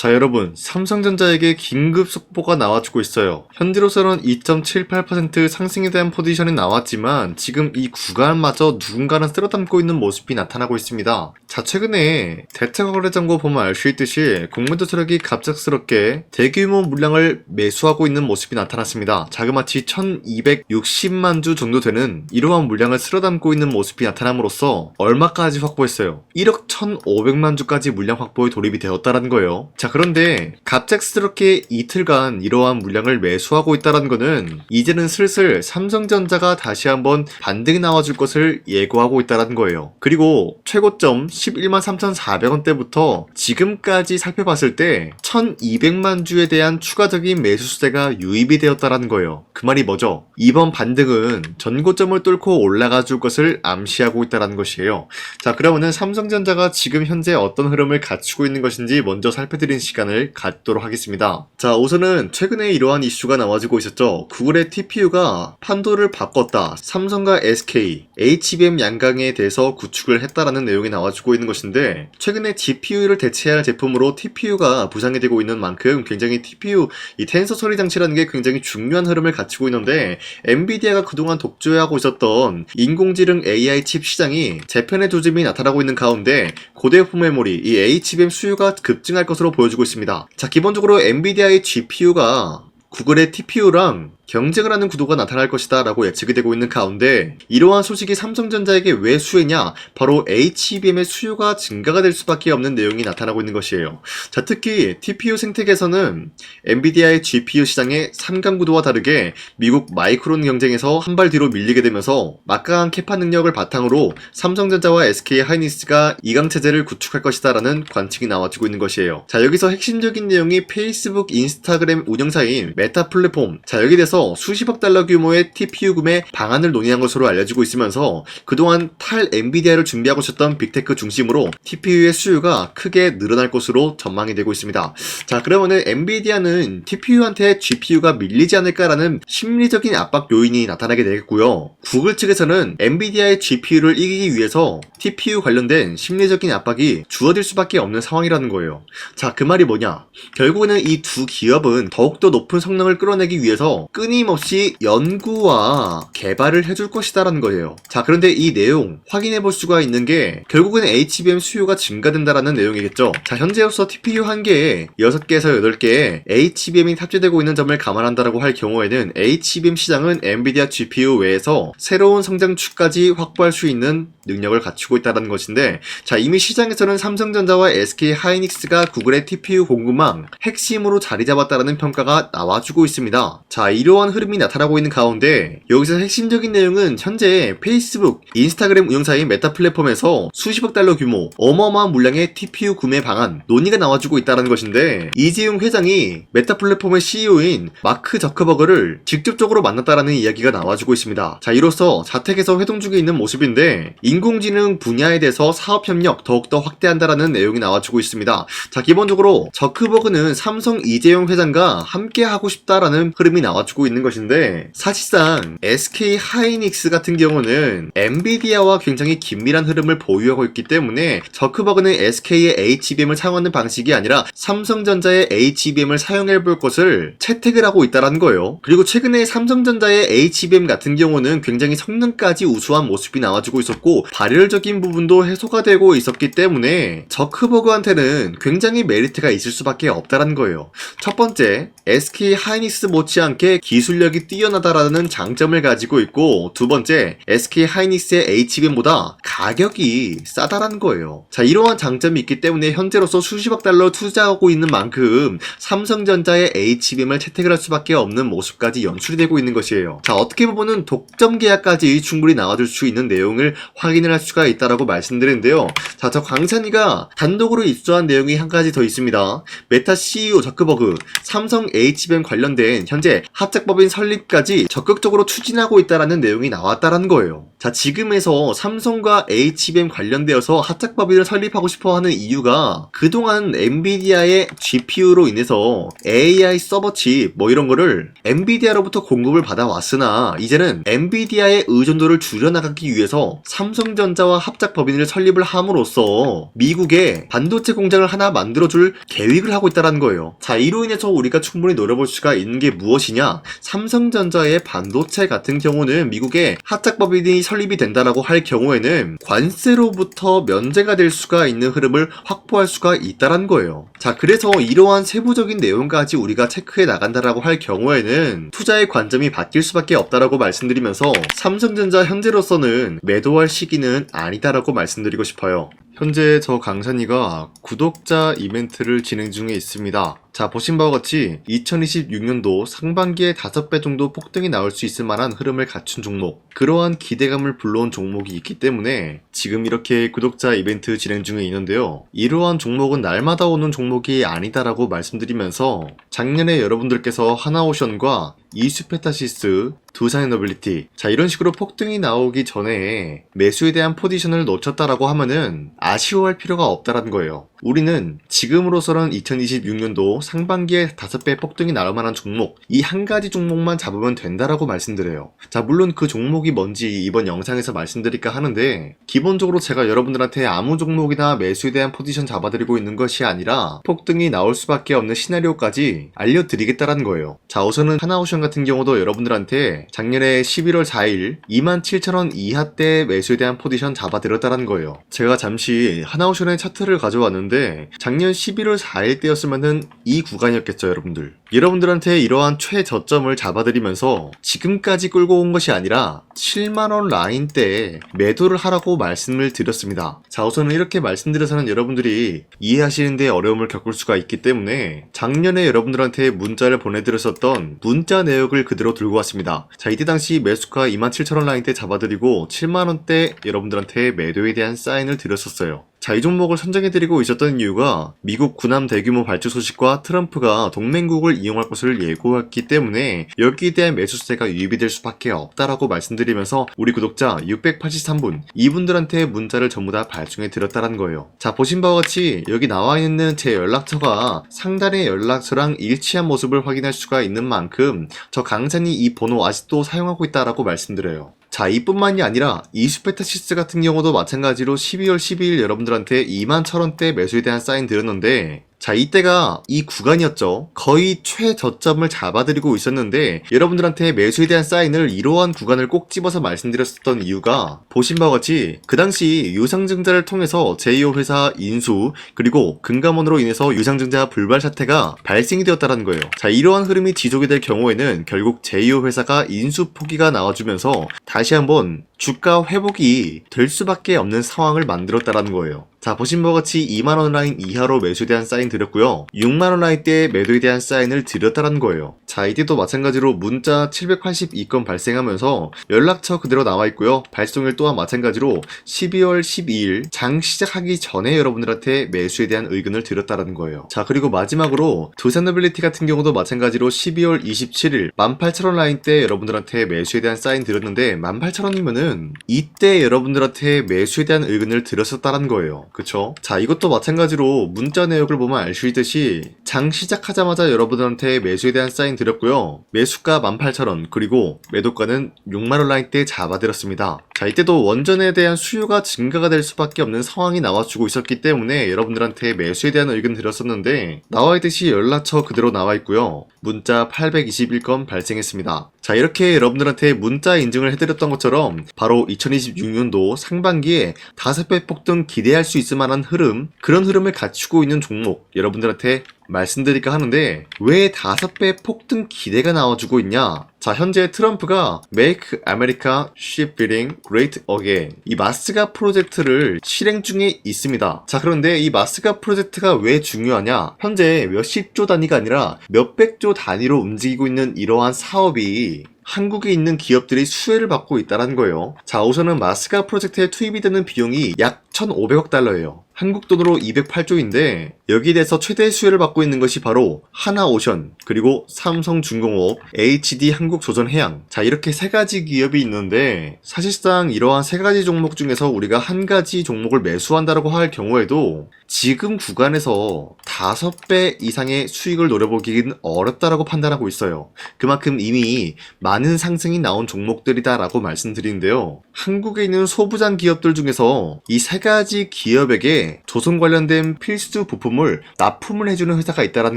자, 여러분, 삼성전자에게 긴급 속보가 나와주고 있어요. 현재로서는 2.78% 상승에 대한 포지션이 나왔지만 지금 이 구간마저 누군가는 쓸어담고 있는 모습이 나타나고 있습니다. 자, 최근에 대차거래정보 보면 알 수 있듯이 공매도 세력이 갑작스럽게 대규모 물량을 매수하고 있는 모습이 나타났습니다. 자그마치 1260만 주 정도 되는 이러한 물량을 쓸어담고 있는 모습이 나타남으로써 얼마까지 확보했어요? 1억 1500만 주까지 물량 확보에 돌입이 되었다는 거예요. 자, 그런데 갑작스럽게 이틀간 이러한 물량을 매수하고 있다는 거는 이제는 슬슬 삼성전자가 다시 한번 반등이 나와줄 것을 예고하고 있다는 거예요. 그리고 최고점 11만 3,400원대부터 지금까지 살펴봤을 때 1200만 주에 대한 추가적인 매수 수대가 유입이 되었다는 거예요. 그 말이 뭐죠? 이번 반등은 전고점을 뚫고 올라가 줄 것을 암시하고 있다는 것이에요. 자, 그러면은 삼성전자가 지금 현재 어떤 흐름을 갖추고 있는 것인지 먼저 살펴드리는 시간을 갖도록 하겠습니다. 자, 우선은 최근에 이러한 이슈가 나와지고 있었죠. 구글의 TPU가 판도를 바꿨다. 삼성과 SK, HBM 양강에 대해서 구축을 했다라는 내용이 나와주고 있는 것인데, 최근에 GPU를 대체할 제품으로 TPU가 부상이 되고 있는 만큼 굉장히 TPU, 이 텐서 처리 장치라는 게 굉장히 중요한 흐름을 갖추고 있는데, 엔비디아가 그동안 독주하고 있었던 인공지능 AI 칩 시장이 재편의 조짐이 나타나고 있는 가운데 고대품 메모리, 이 HBM 수요가 급증할 것으로 보여지고 있습니다. 자, 기본적으로 엔비디아의 GPU가 구글의 TPU랑 경쟁을 하는 구도가 나타날 것이다 라고 예측이 되고 있는 가운데, 이러한 소식이 삼성전자에게 왜 수혜냐? 바로 HBM의 수요가 증가가 될 수밖에 없는 내용이 나타나고 있는 것이에요. 자, 특히 TPU 생태계에서는 엔비디아의 GPU 시장의 3강 구도와 다르게 미국 마이크론 경쟁에서 한 발 뒤로 밀리게 되면서 막강한 캐파 능력을 바탕으로 삼성전자와 SK 하이닉스가 2강 체제를 구축할 것이다 라는 관측이 나와주고 있는 것이에요. 자, 여기서 핵심적인 내용이 페이스북, 인스타그램 운영사인 메타 플랫폼, 자, 여기 대해서 수십억 달러 규모의 TPU 구매 방안을 논의한 것으로 알려지고 있으면서 그동안 탈 엔비디아를 준비하고 있었던 빅테크 중심으로 TPU의 수요가 크게 늘어날 것으로 전망이 되고 있습니다. 자, 그러면은 엔비디아는 TPU한테 GPU가 밀리지 않을까라는 심리적인 압박 요인이 나타나게 되겠고요. 구글 측에서는 엔비디아의 GPU를 이기기 위해서 TPU 관련된 심리적인 압박이 주어질 수밖에 없는 상황이라는 거예요. 자, 그 말이 뭐냐? 결국에는 이 두 기업은 더욱더 높은 성능을 끌어내기 위해서 끊임없이 연구와 개발을 해줄 것이다라는 거예요. 자, 그런데 이 내용 확인해 볼 수가 있는 게 결국은 HBM 수요가 증가된다라는 내용이겠죠. 자, 현재로서 TPU 한 개에 6개에서 8개의 HBM이 탑재되고 있는 점을 감안한다라고 할 경우에는 HBM 시장은 엔비디아 GPU 외에서 새로운 성장축까지 확보할 수 있는 능력을 갖추고 있다는 것인데, 자, 이미 시장에서는 삼성전자와 SK 하이닉스가 구글의 TPU 공급망 핵심으로 자리 잡았다라는 평가가 나와주고 있습니다. 자, 이러한 흐름이 나타나고 있는 가운데 여기서 핵심적인 내용은 현재 페이스북, 인스타그램 운영사인 메타 플랫폼에서 수십억 달러 규모 어마어마한 물량의 TPU 구매 방안 논의가 나와주고 있다는 것인데, 이재용 회장이 메타 플랫폼의 CEO인 마크 저커버그를 직접적으로 만났다라는 이야기가 나와주고 있습니다. 자, 이로써 자택에서 회동 중에 있는 모습인데 인공지능 분야에 대해서 사업 협력 더욱더 확대한다라는 내용이 나와주고 있습니다. 자, 기본적으로 저커버그는 삼성 이재용 회장과 함께 하고 싶다라는 흐름이 나와주고 있는 것인데, 사실상 SK 하이닉스 같은 경우는 엔비디아와 굉장히 긴밀한 흐름을 보유하고 있기 때문에 저크버그는 SK의 HBM을 사용하는 방식이 아니라 삼성전자의 HBM을 사용해 볼 것을 채택을 하고 있다는 거예요. 그리고 최근에 삼성전자의 HBM 같은 경우는 굉장히 성능까지 우수한 모습이 나와주고 있었고 발열적인 부분도 해소가 되고 있었기 때문에 저크버그한테는 굉장히 메리트가 있을 수밖에 없다는 거예요. 첫 번째, SK 하이닉스 못지않게 기술력이 뛰어나다라는 장점을 가지고 있고, 두 번째, SK 하이닉스의 HBM보다 가격이 싸다라는 거예요. 자, 이러한 장점이 있기 때문에 현재로서 수십억 달러 투자하고 있는 만큼 삼성전자의 HBM을 채택을 할 수밖에 없는 모습까지 연출이 되고 있는 것이에요. 자, 어떻게 보면은 독점 계약까지 충분히 나와줄 수 있는 내용을 확인을 할 수가 있다라고 말씀드리는데요. 자, 저 광찬이가 단독으로 입수한 내용이 한 가지 더 있습니다. 메타 CEO 저크버그 삼성 HBM 관련된 현재 합작법인 설립까지 적극적으로 추진하고 있다라는 내용이 나왔다라는 거예요. 자, 지금에서 삼성과 HBM 관련되어서 핫작법인을 설립하고 싶어 하는 이유가 그동안 엔비디아의 GPU로 인해서 AI 서버칩 이런 거를 엔비디아로부터 공급을 받아왔으나 이제는 엔비디아의 의존도를 줄여나가기 위해서 삼성전자와 합작법인을 설립을 함으로써 미국에 반도체 공장을 하나 만들어줄 계획을 하고 있다는 거예요. 자, 이로 인해서 우리가 충분히 노려볼 수가 있는 게 무엇이냐? 삼성전자의 반도체 같은 경우는 미국에 합작법인이 설립이 된다라고 할 경우에는 관세로부터 면제가 될 수가 있는 흐름을 확보할 수가 있다는 거예요. 자, 그래서 이러한 세부적인 내용까지 우리가 체크해 나간다라고 할 경우에는 투자의 관점이 바뀔 수밖에 없다라고 말씀드리면서 삼성전자 현재로서는 매도할 시기는 아니다라고 말씀드리고 싶어요. 현재 저 강산이가 구독자 이벤트를 진행 중에 있습니다. 자, 보신 바와 같이 2026년도 상반기에 5배 정도 폭등이 나올 수 있을 만한 흐름을 갖춘 종목, 그러한 기대감을 불러온 종목이 있기 때문에 지금 이렇게 구독자 이벤트 진행 중에 있는데요. 이러한 종목은 날마다 오는 종목이 아니다라고 말씀드리면서 작년에 여러분들께서 하나오션과 이수페타시스, 두산에너빌리티, 자, 이런 식으로 폭등이 나오기 전에 매수에 대한 포지션을 놓쳤다라고 하면은 아쉬워할 필요가 없다라는 거예요. 우리는 지금으로서는 2026년도 상반기에 5배 폭등이 나올 만한 종목, 이 한 가지 종목만 잡으면 된다라고 말씀드려요. 자, 물론 그 종목이 뭔지 이번 영상에서 말씀드릴까 하는데, 기본적으로 제가 여러분들한테 아무 종목이나 매수에 대한 포지션 잡아드리고 있는 것이 아니라 폭등이 나올 수밖에 없는 시나리오까지 알려드리겠다라는 거예요. 자, 우선은 하나오션 같은 경우도 여러분들한테 작년에 11월 4일 27,000원 이하대 매수에 대한 포지션 잡아드렸다는 거예요. 제가 잠시 하나오션의 차트를 가져왔는데 작년 11월 4일 때였으면은 이 구간이었겠죠, 여러분들. 여러분들한테 이러한 최저점을 잡아드리면서 지금까지 끌고 온 것이 아니라 7만원 라인대에 매도를 하라고 말씀을 드렸습니다. 자, 우선은 이렇게 말씀드려서는 여러분들이 이해하시는데 어려움을 겪을 수가 있기 때문에 작년에 여러분들한테 문자를 보내드렸었던 문자 내역을 그대로 들고 왔습니다. 자, 이때 당시 매수가 27,000원 라인대 잡아드리고 7만원대 여러분들한테 매도에 대한 사인을 드렸었어요. 자, 이 종목을 선정해드리고 있었던 이유가 미국 군함 대규모 발주 소식과 트럼프가 동맹국을 이용할 것을 예고했기 때문에 여기에 대한 매수세가 유입이 될 수밖에 없다라고 말씀드리면서 우리 구독자 683분, 이분들한테 문자를 전부 다 발송해드렸다는 거예요. 자, 보신 바와 같이 여기 나와 있는 제 연락처가 상단의 연락처랑 일치한 모습을 확인할 수가 있는 만큼 저 강산이 이 번호 아직도 사용하고 있다라고 말씀드려요. 자, 이뿐만이 아니라 이수페타시스 같은 경우도 마찬가지로 12월 12일 여러분들한테 21,000원대 매수에 대한 사인 드렸는데, 자, 이때가 이 구간이었죠. 거의 최저점을 잡아드리고 있었는데 여러분들한테 매수에 대한 사인을 이러한 구간을 꼭 집어서 말씀드렸었던 이유가 보신 바와 같이 그 당시 유상증자를 통해서 제2호 회사 인수, 그리고 금감원으로 인해서 유상증자 불발 사태가 발생이 되었다는 거예요. 자, 이러한 흐름이 지속이 될 경우에는 결국 제2호 회사가 인수 포기가 나와주면서 다시 한번 주가 회복이 될 수밖에 없는 상황을 만들었다는 거예요. 자, 보신 바와 같이 2만원 라인 이하로 매수에 대한 사인 드렸고요. 6만원 라인대에 매도에 대한 사인을 드렸다는 거예요. 자, 이때도 마찬가지로 문자 782건 발생하면서 연락처 그대로 나와 있고요. 발송일 또한 마찬가지로 12월 12일 장 시작하기 전에 여러분들한테 매수에 대한 의견을 드렸다는 거예요. 자, 그리고 마지막으로 두산에너빌리티 같은 경우도 마찬가지로 12월 27일 18,000원 라인대 여러분들한테 매수에 대한 사인 드렸는데 18,000원이면은 이때 여러분들한테 매수에 대한 의견을 드렸었다는 거예요. 그쵸? 자, 이것도 마찬가지로 문자 내역을 보면 알 수 있듯이 장 시작하자마자 여러분들한테 매수에 대한 사인 드렸고요. 매수가 18,000원, 그리고 매도가는 6만원 라인대 잡아드렸습니다. 자, 이때도 원전에 대한 수요가 증가가 될 수밖에 없는 상황이 나와주고 있었기 때문에 여러분들한테 매수에 대한 의견 드렸었는데 나와 있듯이 연락처 그대로 나와 있고요. 문자 821건 발생했습니다. 자, 이렇게 여러분들한테 문자 인증을 해드렸던 것처럼 바로 2026년도 상반기에 5배 폭등 기대할 수 있을 만한 흐름, 그런 흐름을 갖추고 있는 종목 여러분들한테 말씀드릴까 하는데 왜 5배 폭등 기대가 나와주고 있냐? 자, 현재 트럼프가 Make America Shipbuilding Great Again, 이 마스가 프로젝트를 실행 중에 있습니다. 자, 그런데 이 마스가 프로젝트가 왜 중요하냐? 현재 몇십조 단위가 아니라 몇백조 단위로 움직이고 있는 이러한 사업이 한국에 있는 기업들이 수혜를 받고 있다는 거예요. 자, 우선은 마스가 프로젝트에 투입이 되는 비용이 약 1,500억 달러예요. 한국 돈으로 208조인데 여기에 대해서 최대 수혜를 받고 있는 것이 바로 하나오션, 그리고 삼성중공업, HD 한국조선해양. 자, 이렇게 세 가지 기업이 있는데 사실상 이러한 세 가지 종목 중에서 우리가 한 가지 종목을 매수한다라고 할 경우에도 지금 구간에서 5배 이상의 수익을 노려보기는 어렵다라고 판단하고 있어요. 그만큼 이미 많은 상승이 나온 종목들이다라고 말씀드리는데요. 한국에 있는 소부장 기업들 중에서 이 세 가지 기업에게 조선 관련된 필수 부품을 납품을 해주는 회사가 있다는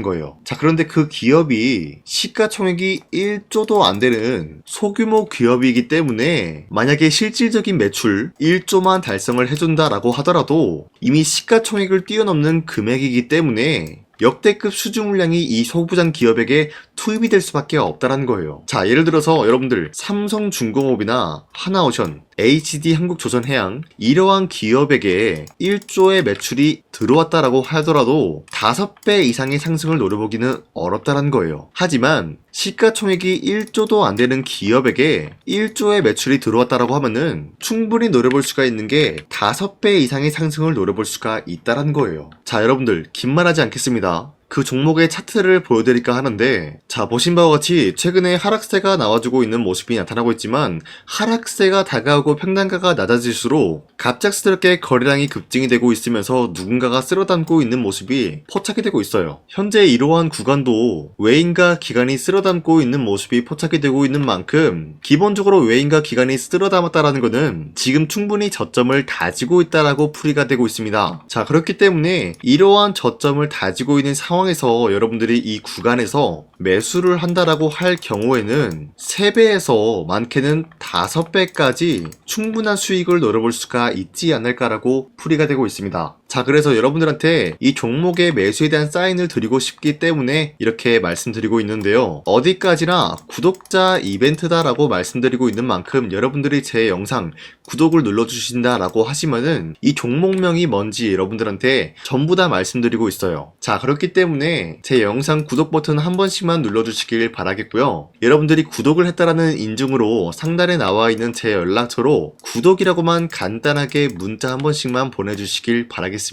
거예요. 자, 그런데 그 기업이 시가총액이 1조도 안 되는 소규모 기업이기 때문에 만약에 실질적인 매출 1조만 달성을 해준다라고 하더라도 이미 시가총액을 뛰어넘는 금액이기 때문에 역대급 수주 물량이 이 소부장 기업에게 투입이 될 수밖에 없다는 거예요. 자, 예를 들어서 여러분들 삼성중공업이나 하나오션, HD 한국조선해양 이러한 기업에게 1조의 매출이 들어왔다라고 하더라도 5배 이상의 상승을 노려보기는 어렵다는 거예요. 하지만 시가총액이 1조도 안 되는 기업에게 1조의 매출이 들어왔다라고 하면은 충분히 노려볼 수가 있는 게 5배 이상의 상승을 노려볼 수가 있다는 거예요. 자, 여러분들 긴 말하지 않겠습니다. 그 종목의 차트를 보여드릴까 하는데, 자, 보신 바와 같이 최근에 하락세가 나와주고 있는 모습이 나타나고 있지만 하락세가 다가오고 평단가가 낮아질수록 갑작스럽게 거래량이 급증이 되고 있으면서 누군가가 쓸어담고 있는 모습이 포착이 되고 있어요. 현재 이러한 구간도 외인과 기관이 쓸어담고 있는 모습이 포착이 되고 있는 만큼 기본적으로 외인과 기관이 쓸어담았다라는 것은 지금 충분히 저점을 다지고 있다라고 풀이가 되고 있습니다. 자, 그렇기 때문에 이러한 저점을 다지고 있는 상황에서 여러분들이 이 구간에서 매수를 한다라고 할 경우에는 3배에서 많게는 5배까지 충분한 수익을 노려볼 수가 있지 않을까라고 풀이가 되고 있습니다. 자, 그래서 여러분들한테 이 종목의 매수에 대한 사인을 드리고 싶기 때문에 이렇게 말씀드리고 있는데요. 어디까지나 구독자 이벤트다라고 말씀드리고 있는 만큼 여러분들이 제 영상 구독을 눌러주신다라고 하시면은 이 종목명이 뭔지 여러분들한테 전부 다 말씀드리고 있어요. 자, 그렇기 때문에 제 영상 구독 버튼 한 번씩만 눌러주시길 바라겠고요. 여러분들이 구독을 했다라는 인증으로 상단에 나와 있는 제 연락처로 구독이라고만 간단하게 문자 한 번씩만 보내주시길 바라겠습니다.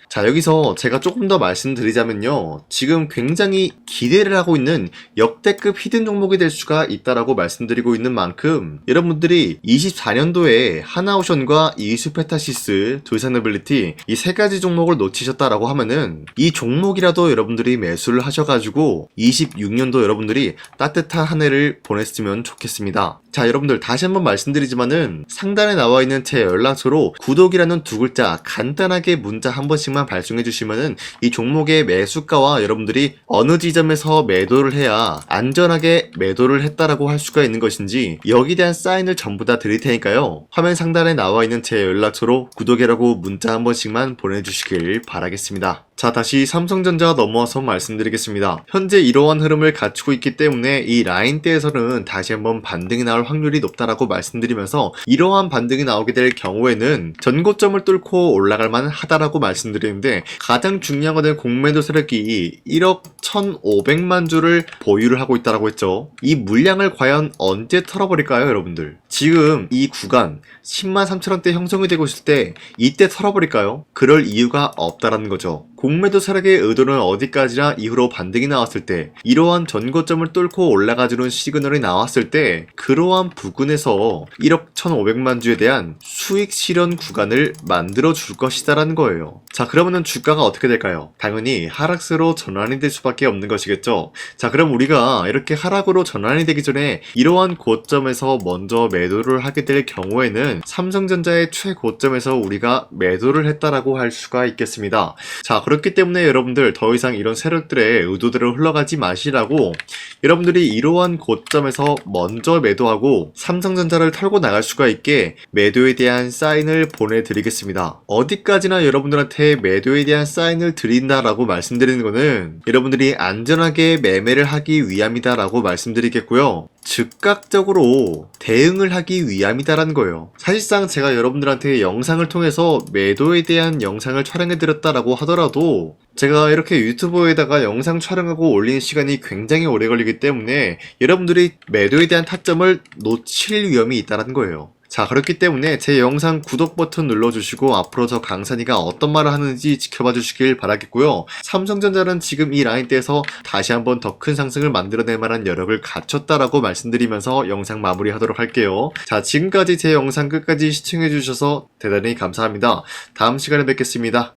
자, 여기서 제가 조금 더 말씀드리자면요. 지금 굉장히 기대를 하고 있는 역대급 히든 종목이 될 수가 있다라고 말씀드리고 있는 만큼 여러분들이 24년도에 하나오션과 이수페타시스, 두산에빌리티 이 세 가지 종목을 놓치셨다라고 하면은 이 종목이라도 여러분들이 매수를 하셔가지고 26년도 여러분들이 따뜻한 한 해를 보냈으면 좋겠습니다. 자, 여러분들 다시 한번 말씀드리지만은 상단에 나와 있는 제 연락처로 구독이라는 두 글자 간단하게 문자 한 번씩만 발송해 주시면은 이 종목의 매수가와 여러분들이 어느 지점에서 매도를 해야 안전하게 매도를 했다라고 할 수가 있는 것인지 여기에 대한 사인을 전부 다 드릴 테니까요. 화면 상단에 나와 있는 제 연락처로 구독이라고 문자 한 번씩만 보내주시길 바라겠습니다. 자, 다시 삼성전자 넘어와서 말씀드리겠습니다. 현재 이러한 흐름을 갖추고 있기 때문에 이 라인대에서는 다시 한번 반등이 나올 확률이 높다라고 말씀드리면서 이러한 반등이 나오게 될 경우에는 전고점을 뚫고 올라갈 만하다라고 말씀드리는데 가장 중요한 것은 공매도 세력이 1억 1,500만 주를 보유를 하고 있다라고 했죠. 이 물량을 과연 언제 털어버릴까요, 여러분들? 지금 이 구간 10만 3천원대 형성이 되고 있을 때 이때 털어버릴까요? 그럴 이유가 없다라는 거죠. 공매도 세력의 의도는 어디까지나 이후로 반등이 나왔을 때 이러한 전고점을 뚫고 올라가주는 시그널이 나왔을 때 그러한 부근에서 1억 1,500만 주에 대한 수익 실현 구간을 만들어 줄 것이다라는 거예요. 자, 그러면은 주가가 어떻게 될까요? 당연히 하락세로 전환이 될 수밖에 없는 것이겠죠. 자, 그럼 우리가 이렇게 하락으로 전환이 되기 전에 이러한 고점에서 먼저 매도를 하게 될 경우에는 삼성전자의 최고점에서 우리가 매도를 했다라고 할 수가 있겠습니다. 자, 그렇기 때문에 여러분들 더 이상 이런 세력들의 의도대로 흘러가지 마시라고 여러분들이 이러한 고점에서 먼저 매도하고 삼성전자를 털고 나갈 수가 있게 매도에 대한 사인을 보내드리겠습니다. 어디까지나 여러분들한테 매도에 대한 사인을 드린다라고 말씀드리는 거는 여러분들이 안전하게 매매를 하기 위함이다라고 말씀드리겠고요. 즉각적으로 대응을 하기 위함이다라는 거예요. 사실상 제가 여러분들한테 영상을 통해서 매도에 대한 영상을 촬영해드렸다라고 하더라도 제가 이렇게 유튜브에다가 영상 촬영하고 올리는 시간이 굉장히 오래 걸리기 때문에 여러분들이 매도에 대한 타점을 놓칠 위험이 있다는 거예요. 자, 그렇기 때문에 제 영상 구독 버튼 눌러주시고 앞으로 저 강산이가 어떤 말을 하는지 지켜봐 주시길 바라겠고요. 삼성전자는 지금 이 라인대에서 다시 한번 더 큰 상승을 만들어낼 만한 여력을 갖췄다라고 말씀드리면서 영상 마무리하도록 할게요. 자, 지금까지 제 영상 끝까지 시청해 주셔서 대단히 감사합니다. 다음 시간에 뵙겠습니다.